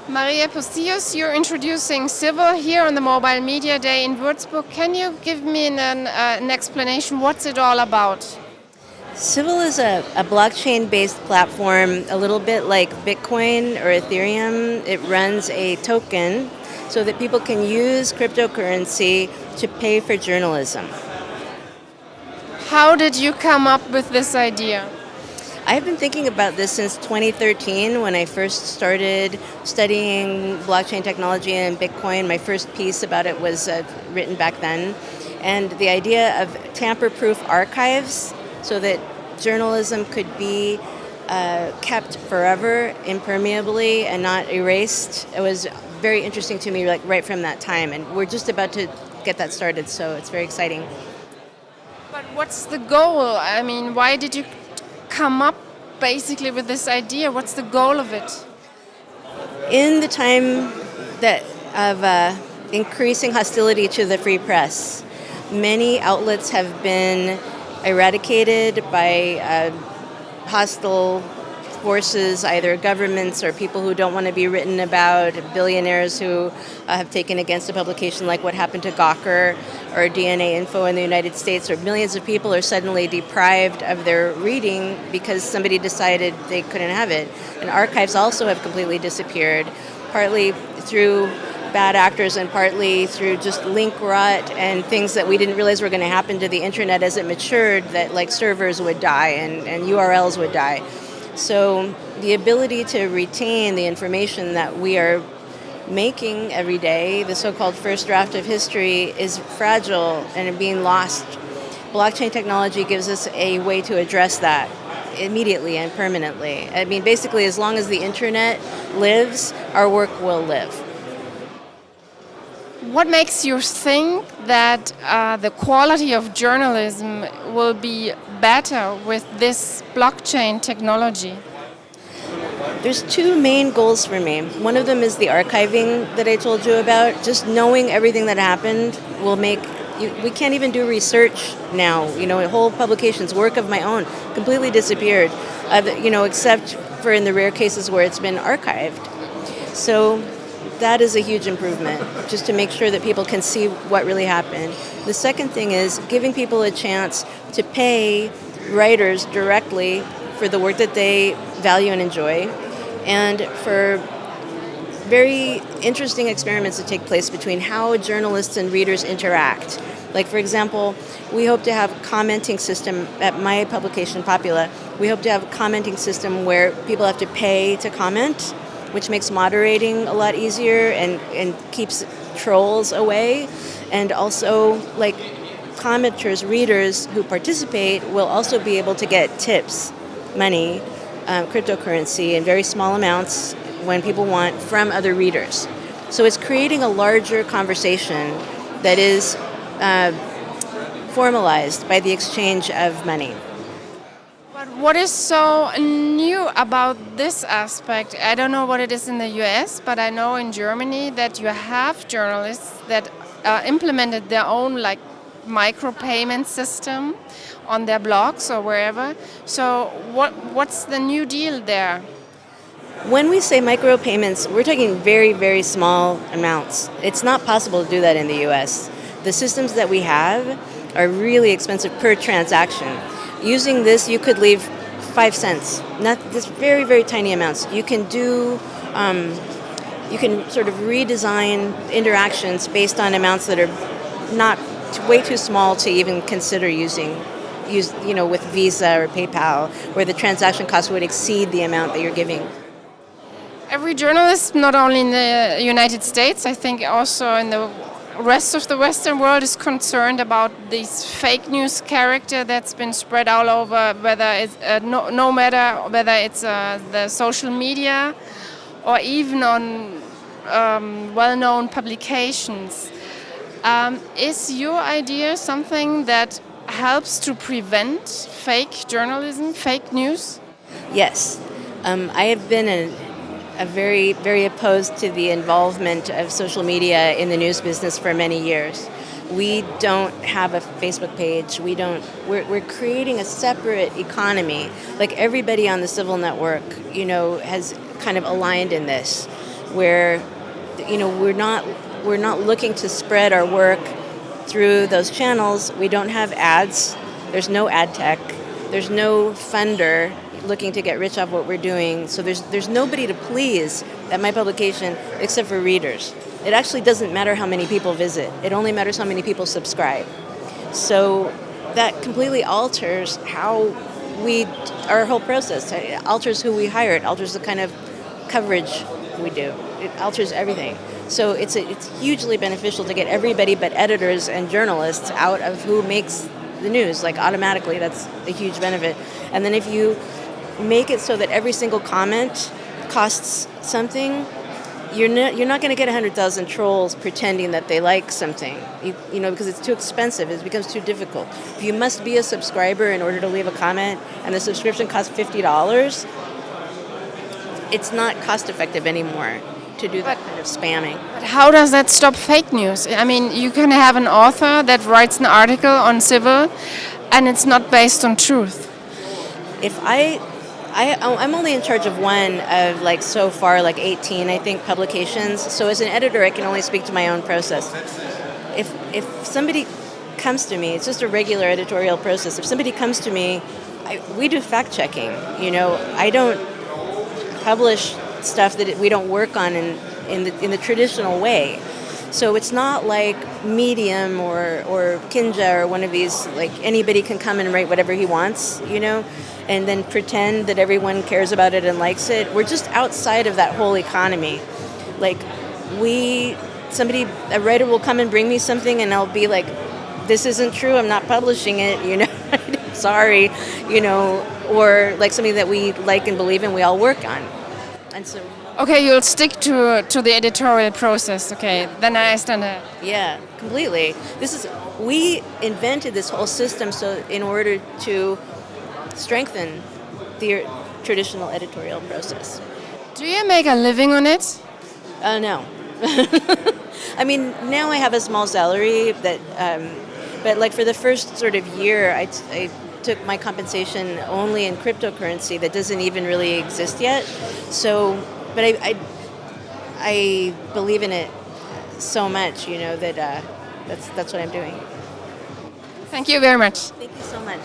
Maria Bustillos, you're introducing Civil here on the Mobile Media Day in Würzburg. Can you give me an explanation? What's it all about? Civil is a blockchain-based platform, a little bit like Bitcoin or Ethereum. It runs a token so that people can use cryptocurrency to pay for journalism. How did you come up with this idea? I've been thinking about this since 2013 when I first started studying blockchain technology and Bitcoin. My first piece about it was written back then. And the idea of tamper-proof archives so that journalism could be kept forever, impermeably, and not erased. It was very interesting to me, like right from that time. And we're just about to get that started, so it's very exciting. But what's the goal? I mean, why did you come up basically with this idea? What's the goal of it? In the time of increasing hostility to the free press, many outlets have been eradicated by hostile forces, either governments or people who don't want to be written about, billionaires who have taken against a publication like what happened to Gawker or DNA Info in the United States, or millions of people are suddenly deprived of their reading because somebody decided they couldn't have it. And archives also have completely disappeared, partly through bad actors and partly through just link rot and things that we didn't realize were going to happen to the internet as it matured, that like servers would die and URLs would die. So the ability to retain the information that we are making every day, the so-called first draft of history, is fragile and being lost. Blockchain technology gives us a way to address that immediately and permanently. I mean, basically, as long as the internet lives, our work will live. What makes you think that the quality of journalism will be better with this blockchain technology? There's two main goals for me. One of them is the archiving that I told you about. Just knowing everything that happened will make we can't even do research now. Whole publications, work of my own, completely disappeared. Except for in the rare cases where it's been archived. So that is a huge improvement, just to make sure that people can see what really happened. The second thing is giving people a chance to pay writers directly for the work that they value and enjoy, and for very interesting experiments to take place between how journalists and readers interact. Like, for example, we hope to have a commenting system at my publication, Popula. We hope to have a commenting system where people have to pay to comment, which makes moderating a lot easier and keeps trolls away. And also, like, commenters, readers who participate will also be able to get tips, money, cryptocurrency in very small amounts when people want from other readers. So it's creating a larger conversation that is formalized by the exchange of money. But what is so new about this aspect? I don't know what it is in the US, but I know in Germany that you have journalists that implemented their own micropayment system on their blogs or wherever. So what's the new deal there? When we say micropayments, we're talking very, very small amounts. It's not possible to do that in the US. The systems that we have are really expensive per transaction. Using this, you could leave 5 cents, not this very, very tiny amounts. You can do, you can sort of redesign interactions based on amounts that are not way too small to even consider use with Visa or PayPal, where the transaction cost would exceed the amount that you're giving. Every journalist, not only in the United States, I think also in the rest of the Western world, is concerned about this fake news character that's been spread all over, whether it's no matter whether it's the social media or even on well-known publications. Is your idea something that helps to prevent fake journalism, fake news? Yes. I have been very, very opposed to the involvement of social media in the news business for many years. We don't have a Facebook page. We're creating a separate economy. Like everybody on the Civil network, has kind of aligned in this. where, we're not looking to spread our work through those channels. We don't have ads. There's no ad tech. There's no funder looking to get rich off what we're doing. So there's nobody to please at my publication except for readers. It actually doesn't matter how many people visit. It only matters how many people subscribe. So that completely alters our whole process. It alters who we hire. It alters the kind of coverage we do. It alters everything. So it's hugely beneficial to get everybody but editors and journalists out of who makes the news. Like automatically, that's a huge benefit. And then if you make it so that every single comment costs something, you're not going to get 100,000 trolls pretending that they like something, because it's too expensive. It becomes too difficult. If you must be a subscriber in order to leave a comment, and the subscription costs $50, it's not cost effective anymore to do that kind of spamming. But how does that stop fake news? I mean, you can have an author that writes an article on civil, and it's not based on truth. If I'm only in charge of one of so far 18, I think, publications. So as an editor, I can only speak to my own process. If somebody comes to me, it's just a regular editorial process. If somebody comes to me, we do fact checking. I don't publish stuff that we don't work on in the traditional way. So it's not like Medium or Kinja or one of these, anybody can come and write whatever he wants, and then pretend that everyone cares about it and likes it. We're just outside of that whole economy. A writer will come and bring me something and I'll be like, this isn't true, I'm not publishing it, sorry, or something that we like and believe in, we all work on. And so, okay, you'll stick to the editorial process. Okay, then I understand that. Yeah, completely. We invented this whole system so in order to strengthen the traditional editorial process. Do you make a living on it? No. I mean, now I have a small salary but for the first sort of year, I took my compensation only in cryptocurrency that doesn't even really exist yet. So, but I believe in it so much, that that's what I'm doing. Thank you very much. Thank you so much.